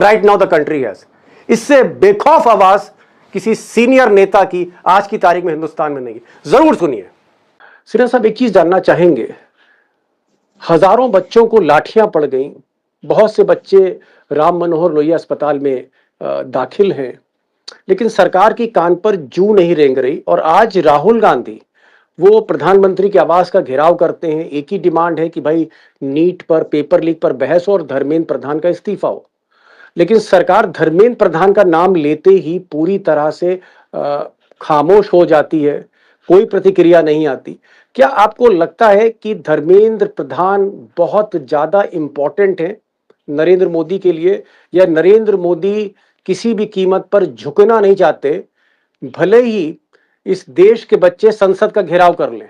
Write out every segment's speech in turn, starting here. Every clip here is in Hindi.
Right now the country has. इससे बेखौफ आवाज किसी सीनियर नेता की आज की तारीख में हिंदुस्तान में नहीं है। जरूर सुनिए। सिन्हा साहब, एक चीज जानना चाहेंगे, हजारों बच्चों को लाठियां पड़ गई, बहुत से बच्चे राम मनोहर लोहिया अस्पताल में दाखिल हैं, लेकिन सरकार की कान पर जू नहीं रेंग रही। और आज राहुल गांधी वो प्रधानमंत्री के आवास का घेराव करते हैं। एक ही डिमांड है कि भाई नीट पर, पेपर लीक पर बहस हो और धर्मेंद्र प्रधान का इस्तीफा हो। लेकिन सरकार धर्मेंद्र प्रधान का नाम लेते ही पूरी तरह से खामोश हो जाती है, कोई प्रतिक्रिया नहीं आती। क्या आपको लगता है कि धर्मेंद्र प्रधान बहुत ज्यादा इंपॉर्टेंट है नरेंद्र मोदी के लिए, या नरेंद्र मोदी किसी भी कीमत पर झुकना नहीं चाहते, भले ही इस देश के बच्चे संसद का घेराव कर लें?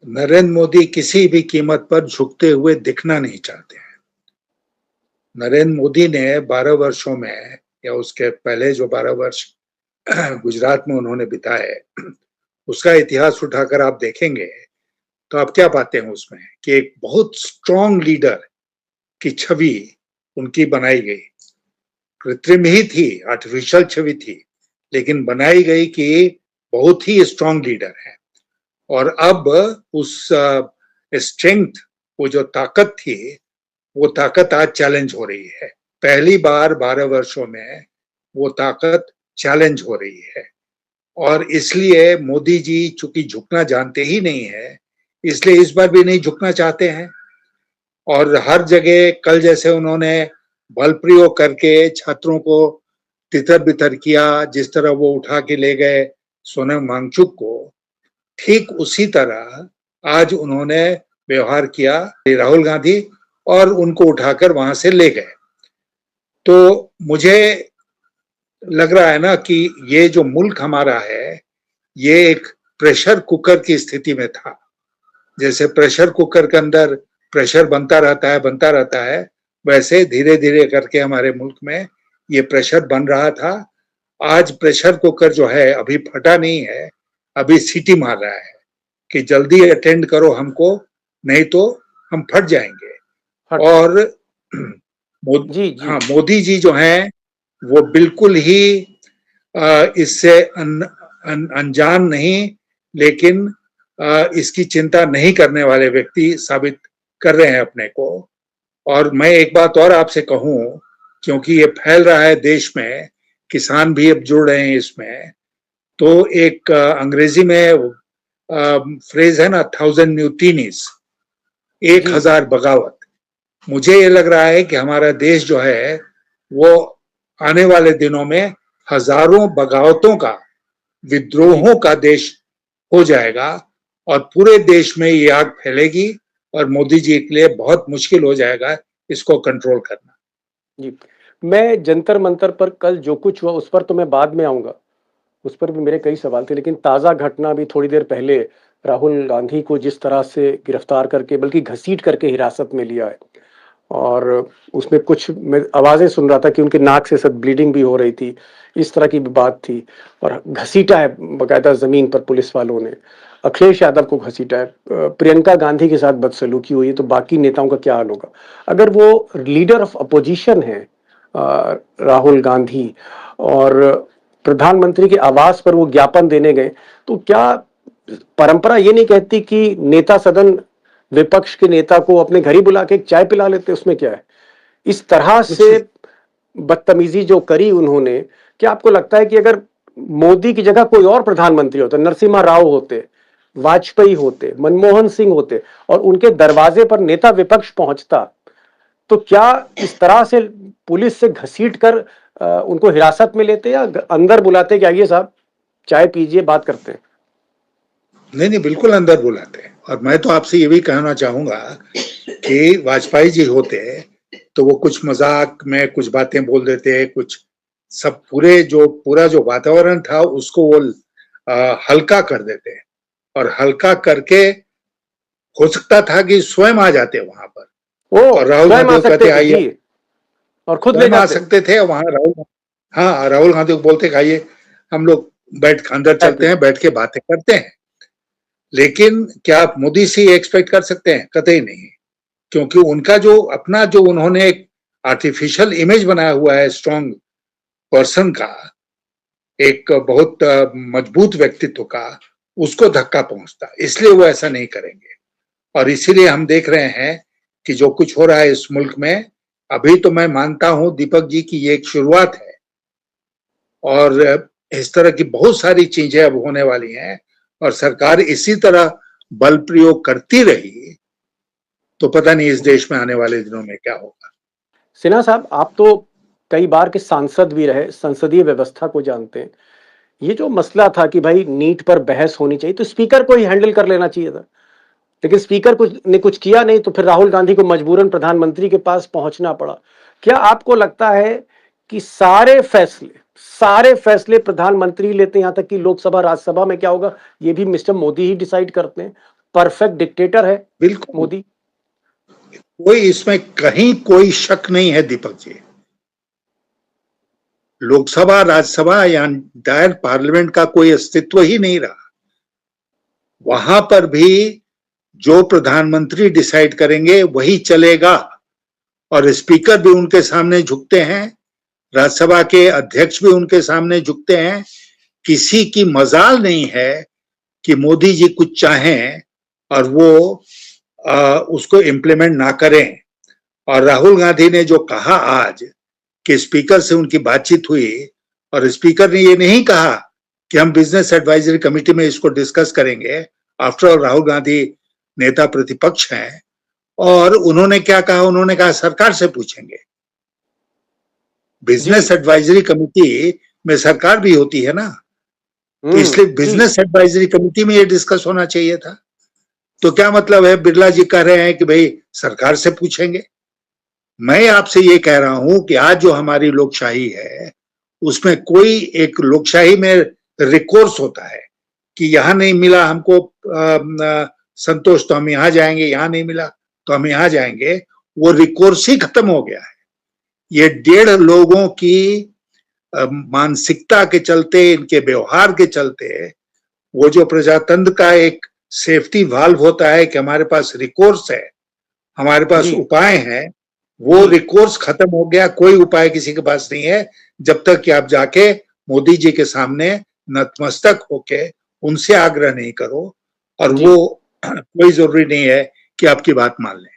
नरेंद्र मोदी किसी भी कीमत पर झुकते हुए दिखना नहीं चाहते हैं। नरेंद्र मोदी ने 12 वर्षों में, या उसके पहले जो 12 वर्ष गुजरात में उन्होंने बिताए, उसका इतिहास उठाकर आप देखेंगे तो आप क्या पाते हैं उसमें कि एक बहुत स्ट्रॉन्ग लीडर की छवि उनकी बनाई गई। कृत्रिम ही थी, आर्टिफिशियल छवि थी, लेकिन बनाई गई कि बहुत ही स्ट्रॉन्ग लीडर है। और अब उस स्ट्रेंथ, वो जो ताकत थी, वो ताकत आज चैलेंज हो रही है। पहली बार 12 वर्षों में वो ताकत चैलेंज हो रही है। और इसलिए मोदी जी चूंकि झुकना जानते ही नहीं है, इसलिए इस बार भी नहीं झुकना चाहते हैं। और हर जगह कल जैसे उन्होंने बल प्रयोग करके छात्रों को तितर बितर किया, जिस तरह वो उठा के ले गए सोनम वांगचुक को, ठीक उसी तरह आज उन्होंने व्यवहार किया राहुल गांधी, और उनको उठाकर वहां से ले गए। तो मुझे लग रहा है ना कि ये जो मुल्क हमारा है, ये एक प्रेशर कुकर की स्थिति में था। जैसे प्रेशर कुकर के अंदर प्रेशर बनता रहता है, वैसे धीरे धीरे करके हमारे मुल्क में ये प्रेशर बन रहा था। आज प्रेशर कुकर जो है अभी फटा नहीं है, अभी सीटी मार रहा है कि जल्दी अटेंड करो हमको, नहीं तो हम फट जाएंगे। और मोदी जी जो हैं वो बिल्कुल ही इससे अनजान नहीं, लेकिन इसकी चिंता नहीं करने वाले व्यक्ति साबित कर रहे हैं अपने को। और मैं एक बात और आपसे कहूं, क्योंकि ये फैल रहा है देश में, किसान भी अब जुड़ रहे हैं इसमें, तो एक अंग्रेजी में फ्रेज है ना, 1000 म्यूटिनीज, 1000 बगावत। मुझे ये लग रहा है कि हमारा देश जो है वो आने वाले दिनों में हजारों बगावतों का, विद्रोहों का देश हो जाएगा, और पूरे देश में ये आग फैलेगी, और मोदी जी के लिए बहुत मुश्किल हो जाएगा इसको कंट्रोल करना। जी, मैं जंतर मंतर पर कल जो कुछ हुआ उस पर तो मैं बाद में आऊंगा, उस पर भी मेरे कई सवाल थे। लेकिन ताजा घटना भी थोड़ी देर पहले, राहुल गांधी को जिस तरह से गिरफ्तार करके, बल्कि घसीट करके हिरासत में लिया है, और उसमें कुछ मैं आवाजें सुन रहा था कि उनके नाक से सब ब्लीडिंग भी हो रही थी, इस तरह की भी बात थी। और घसीटा है बकायदा जमीन पर पुलिस वालों ने, अखिलेश यादव को घसीटा है, प्रियंका गांधी के साथ बदसलूकी हुई है, तो बाकी नेताओं का क्या हाल होगा? अगर वो लीडर ऑफ अपोजिशन है राहुल गांधी, और प्रधानमंत्री के आवास पर वो ज्ञापन देने गए, तो क्या परंपरा ये नहीं कहती कि नेता सदन विपक्ष के नेता को अपने घर ही बुला के एक चाय पिला लेते? उसमें क्या है? इस तरह से बदतमीजी जो करी उन्होंने, क्या आपको लगता है कि अगर मोदी की जगह कोई और प्रधानमंत्री होता, नरसिम्हा राव होते, वाजपेयी होते, मनमोहन सिंह होते, और उनके दरवाजे पर नेता विपक्ष पहुंचता, तो क्या इस तरह से पुलिस से घसीट कर उनको हिरासत में लेते, या अंदर बुलाते कि आइए साहब चाय पीजिए, बात करते हैं? नहीं, बिल्कुल अंदर बुलाते हैं। और मैं तो आपसे ये भी कहना चाहूंगा कि वाजपेयी जी होते तो वो कुछ मजाक में कुछ बातें बोल देते, कुछ सब पूरा जो वातावरण था उसको वो हल्का कर देते, और हल्का करके हो सकता था कि स्वयं आ जाते वहां पर, और राहुल गांधी को कहते आइए, और खुद ले आ सकते थे वहां राहुल गांधी को बोलते आइए हम लोग अंदर चलते हैं, बैठ के बातें करते हैं। लेकिन क्या आप मोदी से एक्सपेक्ट कर सकते हैं? कतई नहीं, क्योंकि उनका जो अपना जो उन्होंने एक आर्टिफिशियल इमेज बनाया हुआ है स्ट्रॉन्ग पर्सन का, एक बहुत मजबूत व्यक्तित्व का, उसको धक्का पहुंचता, इसलिए वो ऐसा नहीं करेंगे। और इसीलिए हम देख रहे हैं कि जो कुछ हो रहा है इस मुल्क में, अभी तो मैं मानता हूं दीपक जी की ये एक शुरुआत है, और इस तरह की बहुत सारी चीजें अब होने वाली हैं, और सरकार इसी तरह बल प्रयोग करती रही तो पता नहीं इस देश में आने वाले दिनों में क्या होगा। सिन्हा साहब, आप तो कई बार के सांसद भी रहे, संसदीय व्यवस्था को जानते हैं। ये जो मसला था कि भाई नीट पर बहस होनी चाहिए, तो स्पीकर को ही हैंडल कर लेना चाहिए था, लेकिन स्पीकर ने कुछ किया नहीं, तो फिर राहुल गांधी को मजबूरन प्रधानमंत्री के पास पहुंचना पड़ा। क्या आपको लगता है कि सारे फैसले प्रधानमंत्री लेते हैं, यहां तक कि लोकसभा राज्यसभा में क्या होगा ये भी मिस्टर मोदी ही डिसाइड करते हैं? परफेक्ट डिक्टेटर है बिल्कुल, मोदी। कोई इसमें कहीं कोई शक नहीं है दीपक जी। लोकसभा राज्यसभा या इंटायर पार्लियामेंट का कोई अस्तित्व ही नहीं रहा। वहां पर भी जो प्रधानमंत्री डिसाइड करेंगे वही चलेगा, और स्पीकर भी उनके सामने झुकते हैं, राज्यसभा के अध्यक्ष भी उनके सामने झुकते हैं। किसी की मजाल नहीं है कि मोदी जी कुछ चाहें और वो उसको इम्प्लीमेंट ना करें। और राहुल गांधी ने जो कहा आज कि स्पीकर से उनकी बातचीत हुई, और स्पीकर ने ये नहीं कहा कि हम बिजनेस एडवाइजरी कमेटी में इसको डिस्कस करेंगे, आफ्टर ऑल राहुल गांधी नेता प्रतिपक्ष हैं, और उन्होंने क्या कहा, उन्होंने कहा सरकार से पूछेंगे। बिजनेस एडवाइजरी कमेटी में सरकार भी होती है ना, तो इसलिए बिजनेस एडवाइजरी कमेटी में ये डिस्कस होना चाहिए था। तो क्या मतलब है, बिरला जी कह रहे हैं कि भाई सरकार से पूछेंगे। मैं आपसे ये कह रहा हूं कि आज जो हमारी लोकशाही है उसमें कोई एक लोकशाही में रिकोर्स होता है कि यहां नहीं मिला हमको संतोष तो हम यहां जाएंगे, यहां नहीं मिला तो हम यहां जाएंगे, वो रिकोर्स ही खत्म हो गया है। ये 1.5 लोगों की मानसिकता के चलते, इनके व्यवहार के चलते, वो जो प्रजातंत्र का एक सेफ्टी वाल्व होता है कि हमारे पास रिकोर्स है, हमारे पास उपाय हैं, वो रिकोर्स खत्म हो गया। कोई उपाय किसी के पास नहीं है जब तक कि आप जाके मोदी जी के सामने नतमस्तक होके उनसे आग्रह नहीं करो, और वो कोई जरूरी नहीं है कि आपकी बात मान लें।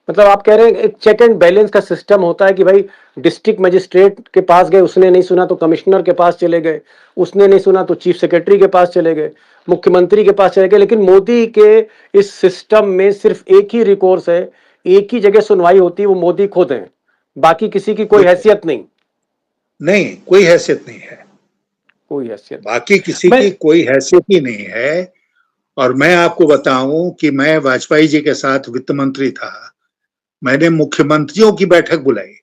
मतलब आप कह रहे हैं एक चेक एंड बैलेंस का सिस्टम होता है कि भाई डिस्ट्रिक्ट मजिस्ट्रेट के पास गए, उसने नहीं सुना तो कमिश्नर के पास चले गए, उसने नहीं सुना तो चीफ सेक्रेटरी के पास चले गए, मुख्यमंत्री के पास चले गए। लेकिन मोदी के इस सिस्टम में सिर्फ एक ही रिकोर्स है, एक ही जगह सुनवाई होती है, वो मोदी खुद है, बाकी किसी की कोई हैसियत नहीं। नहीं, कोई हैसियत नहीं है, कोई हैसियत, बाकी किसी की कोई हैसियत ही नहीं है। और मैं आपको बताऊं कि मैं वाजपेयी जी के साथ वित्त मंत्री था, मैंने मुख्यमंत्रियों की बैठक बुलाई।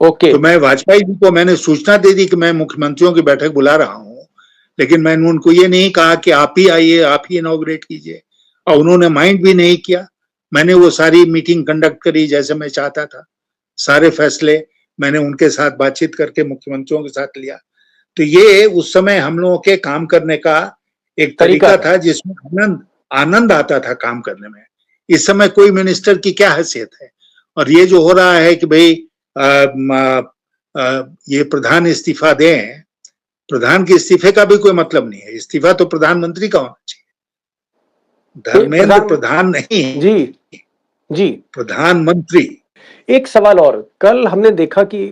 तो मैं वाजपेयी जी को मैंने सूचना दे दी कि मैं मुख्यमंत्रियों की बैठक बुला रहा हूं, लेकिन मैंने उनको ये नहीं कहा कि आप ही आइए, आप ही इनॉग्रेट कीजिए, और उन्होंने माइंड भी नहीं किया। मैंने वो सारी मीटिंग कंडक्ट करी जैसे मैं चाहता था, सारे फैसले मैंने उनके साथ बातचीत करके मुख्यमंत्रियों के साथ लिया। तो ये उस समय हम लोगों के काम करने का एक तरीका था जिसमें आनंद आता था काम करने में। इस समय कोई मिनिस्टर की क्या हैसियत है? और ये जो हो रहा है कि भाई ये प्रधान इस्तीफा दें, प्रधान के इस्तीफे का भी कोई मतलब नहीं है, इस्तीफा तो प्रधानमंत्री का होना चाहिए। धर्मेंद्र प्रधान नहीं, जी प्रधानमंत्री। एक सवाल और, कल हमने देखा कि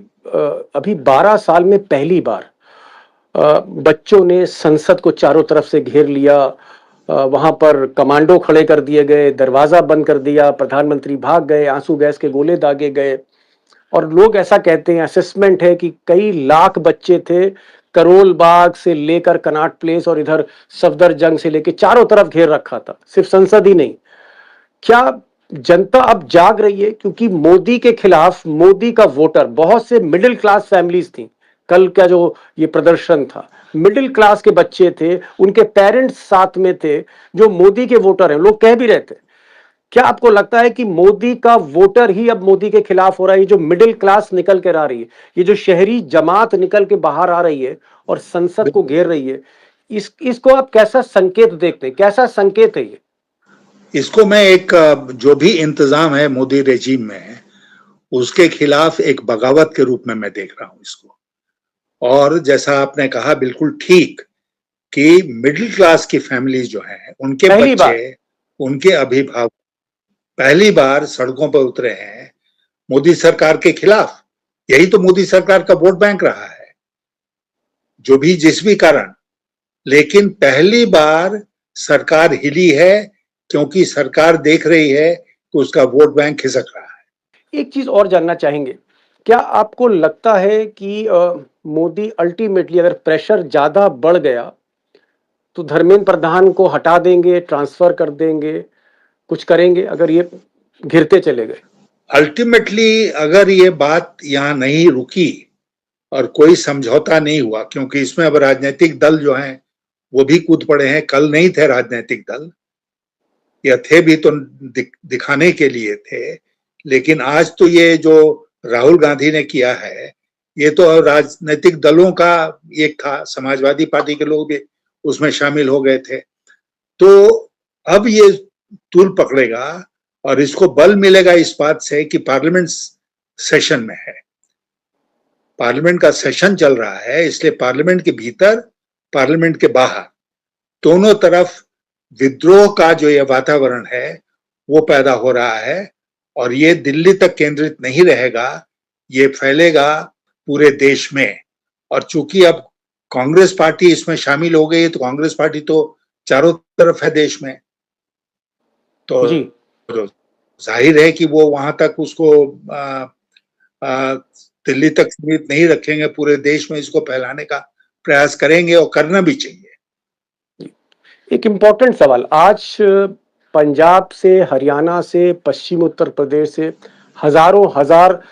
अभी 12 साल में पहली बार बच्चों ने संसद को चारों तरफ से घेर लिया, वहां पर कमांडो खड़े कर दिए गए, दरवाजा बंद कर दिया, प्रधानमंत्री भाग गए, आंसू गैस के गोले दागे गए। और लोग ऐसा कहते हैं, असेसमेंट है कि कई लाख बच्चे थे, करोल बाग से लेकर कनॉट प्लेस और इधर सफदरजंग से लेकर चारों तरफ घेर रखा था, सिर्फ संसद ही नहीं। क्या जनता अब जाग रही है? क्योंकि मोदी के खिलाफ मोदी का वोटर, बहुत से मिडिल क्लास फैमिलीज थी, कल का जो ये प्रदर्शन था, मिडिल क्लास के बच्चे थे, उनके पेरेंट्स साथ में थे जो मोदी के वोटर हैं, लोग कह भी रहे थे। क्या आपको लगता है कि मोदी का वोटर ही अब मोदी के खिलाफ हो रहा है? ये जो मिडिल क्लास निकल कर आ रही है, ये जो शहरी जमात निकल के बाहर आ रही है और संसद को घेर रही है, इसको आप कैसा संकेत देखते हैं? कैसा संकेत है ये? इसको मैं एक जो भी इंतजाम है मोदी रेजिम में, उसके खिलाफ एक बगावत के रूप में मैं देख रहा हूं इसको। और जैसा आपने कहा बिल्कुल ठीक कि मिडिल क्लास की फैमिली जो है, उनके पहली बच्चे, बार। उनके अभिभावक पहली बार सड़कों पर उतरे हैं मोदी सरकार के खिलाफ। यही तो मोदी सरकार का वोट बैंक रहा है, जो भी जिस भी कारण, लेकिन पहली बार सरकार हिली है, क्योंकि सरकार देख रही है कि उसका वोट बैंक खिसक रहा है। एक चीज और जानना चाहेंगे, क्या आपको लगता है कि मोदी अल्टीमेटली अगर प्रेशर ज्यादा बढ़ गया तो धर्मेंद्र प्रधान को हटा देंगे, ट्रांसफर कर देंगे, कुछ करेंगे अगर ये घिरते चले गए? अल्टीमेटली अगर ये बात यहाँ नहीं रुकी और कोई समझौता नहीं हुआ, क्योंकि इसमें अब राजनीतिक दल जो हैं वो भी कूद पड़े हैं। कल नहीं थे राजनीतिक दल, या थे भी तो दिखाने के लिए थे, लेकिन आज तो ये जो राहुल गांधी ने किया है, ये तो राजनीतिक दलों का एक था। समाजवादी पार्टी के लोग भी उसमें शामिल हो गए थे। तो अब ये तूल पकड़ेगा और इसको बल मिलेगा इस बात से कि पार्लियामेंट सेशन में है, पार्लियामेंट का सेशन चल रहा है, इसलिए पार्लियामेंट के भीतर, पार्लियामेंट के बाहर, दोनों तरफ विद्रोह का जो ये वातावरण है वो पैदा हो रहा है। और ये दिल्ली तक केंद्रित नहीं रहेगा, ये फैलेगा पूरे देश में। और चूंकि अब कांग्रेस पार्टी इसमें शामिल हो गई है, तो कांग्रेस पार्टी तो चारों तरफ है देश में, तो जी। जाहिर है कि वो वहां तक उसको दिल्ली तक सीमित नहीं रखेंगे, पूरे देश में इसको फैलाने का प्रयास करेंगे और करना भी चाहिए। एक इम्पॉर्टेंट सवाल, आज पंजाब से, हरियाणा से, पश्चिम उत्तर प्रदेश से हजारों हजार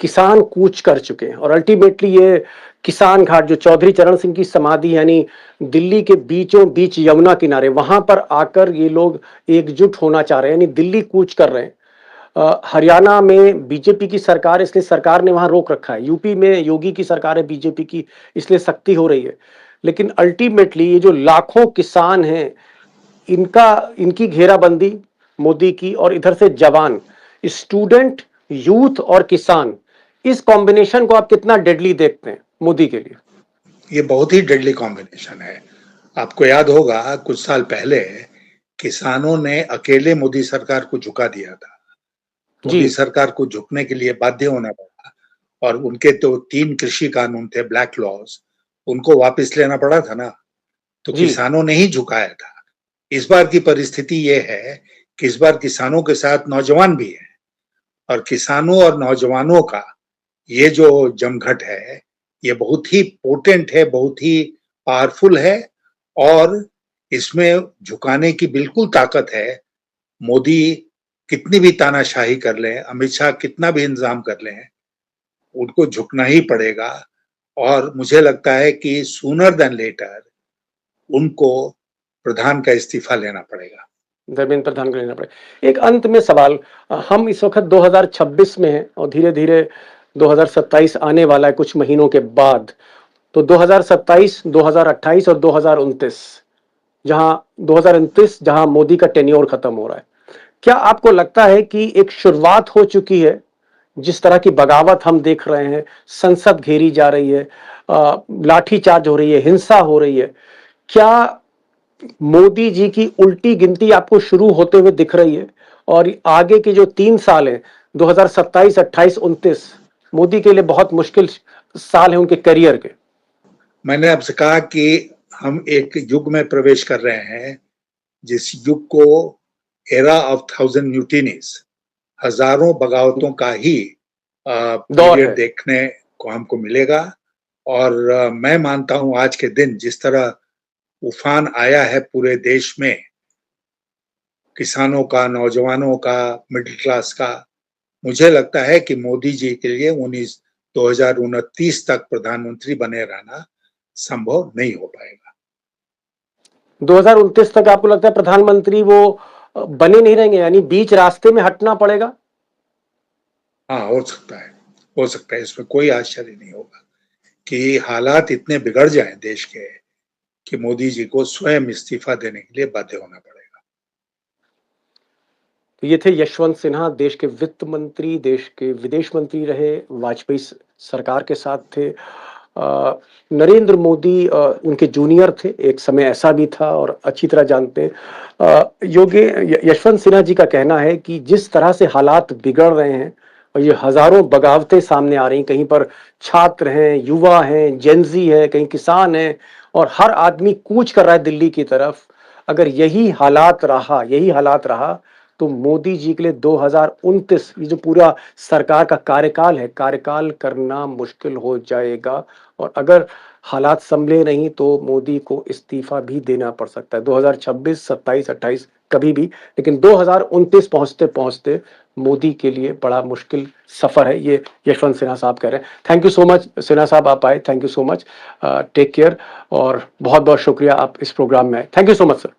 किसान कूच कर चुके हैं और अल्टीमेटली ये किसान घाट जो चौधरी चरण सिंह की समाधि यानी दिल्ली के बीचों बीच यमुना किनारे, वहां पर आकर ये लोग एकजुट होना चाह रहे हैं, यानी दिल्ली कूच कर रहे हैं। हरियाणा में बीजेपी की सरकार है, इसलिए सरकार ने वहां रोक रखा है। यूपी में योगी की सरकार है बीजेपी की, इसलिए सख्ती हो रही है। लेकिन अल्टीमेटली ये जो लाखों किसान हैं, इनका इनकी घेराबंदी मोदी की, और इधर से जवान, स्टूडेंट, यूथ और किसान, इस कॉम्बिनेशन को आप कितना डेडली देखते हैं मोदी के लिए? ये बहुत ही डेडली कॉम्बिनेशन है। आपको याद होगा कुछ साल पहले किसानों ने अकेले मोदी सरकार को झुका दिया था। जी। मोदी सरकार को झुकने के लिए बाध्य होना पड़ा, और उनके तो 3 कृषि कानून थे, ब्लैक लॉज, उनको वापस लेना पड़ा था ना। तो जी। किसानों ने ही झुकाया था। इस बार की परिस्थिति ये है कि इस बार किसानों के साथ नौजवान भी है, और किसानों और नौजवानों का ये जो जमघट है, ये बहुत ही पोटेंट है, बहुत ही पावरफुल है। और इसमें झुकाने की बिल्कुल ताकत है। मोदी कितनी भी तानाशाही कर लें, अमित शाह कितना भी इंतजाम कर लें, उनको झुकना ही पड़ेगा। और मुझे लगता है कि सूनर देन लेटर उनको प्रधान का इस्तीफा लेना पड़ेगा। धर्मेंद्र प्रधान को लेना पड़ेगा। एक अंत में सवाल, हम इस वक्त 2026 में हैं और धीरे धीरे 2027 आने वाला है कुछ महीनों के बाद। तो 2027, 2028 और 2029, जहां 2029 जहां मोदी का टेन्योर खत्म हो रहा है, क्या आपको लगता है कि एक शुरुआत हो चुकी है? जिस तरह की बगावत हम देख रहे हैं, संसद घेरी जा रही है, लाठीचार्ज हो रही है, हिंसा हो रही है, क्या मोदी जी की उल्टी गिनती आपको शुरू होते हुए दिख रही है? और आगे के जो 3 साल हैं, 2027, 28, 29, मोदी के लिए बहुत मुश्किल साल है उनके करियर के। मैंने आपसे कहा कि हम एक युग में प्रवेश कर रहे हैं, जिस युग को एरा ऑफ थाउजेंड म्यूटिनीज, हजारों बगावतों का ही दौर पीरियड है। देखने को हमको मिलेगा। और मैं मानता हूं आज के दिन जिस तरह उफान आया है पूरे देश में, किसानों का, नौजवानों का, मिडिल क्लास का, मुझे लगता है कि मोदी जी के लिए 2029 तक प्रधानमंत्री बने रहना संभव नहीं हो पाएगा। 2029 तक आपको लगता है प्रधानमंत्री वो बने नहीं रहेंगे, यानी बीच रास्ते में हटना पड़ेगा? हाँ, हो सकता है, हो सकता है। इसमें कोई आश्चर्य नहीं होगा कि हालात इतने बिगड़ जाएं देश के कि मोदी जी को स्वयं इस्तीफा देने के लिए बाध्य होना पड़ेगा। तो ये थे यशवंत सिन्हा, देश के वित्त मंत्री, देश के विदेश मंत्री रहे, वाजपेयी सरकार के साथ थे। नरेंद्र मोदी उनके जूनियर थे, एक समय ऐसा भी था और अच्छी तरह जानते हैं। यशवंत सिन्हा जी का कहना है कि जिस तरह से हालात बिगड़ रहे हैं और ये हजारों बगावतें सामने आ रही हैं, कहीं पर छात्र हैं, युवा हैं, जेनजी है, कहीं किसान हैं और हर आदमी कूच कर रहा है दिल्ली की तरफ। अगर यही हालात रहा तो मोदी जी के लिए 2029 ये जो पूरा सरकार का कार्यकाल है, कार्यकाल करना मुश्किल हो जाएगा और अगर हालात संभले नहीं तो मोदी को इस्तीफा भी देना पड़ सकता है 2026, 27, 28 कभी भी। लेकिन 2029 पहुंचते-पहुंचते मोदी के लिए बड़ा मुश्किल सफर है, ये यशवंत सिन्हा साहब कह रहे हैं। Thank you so much Sinha साहब, आप आए, thank you so much. Take care और बहुत-बहुत शुक्रिया आप इस प्रोग्राम में आए। Thank you so much sir.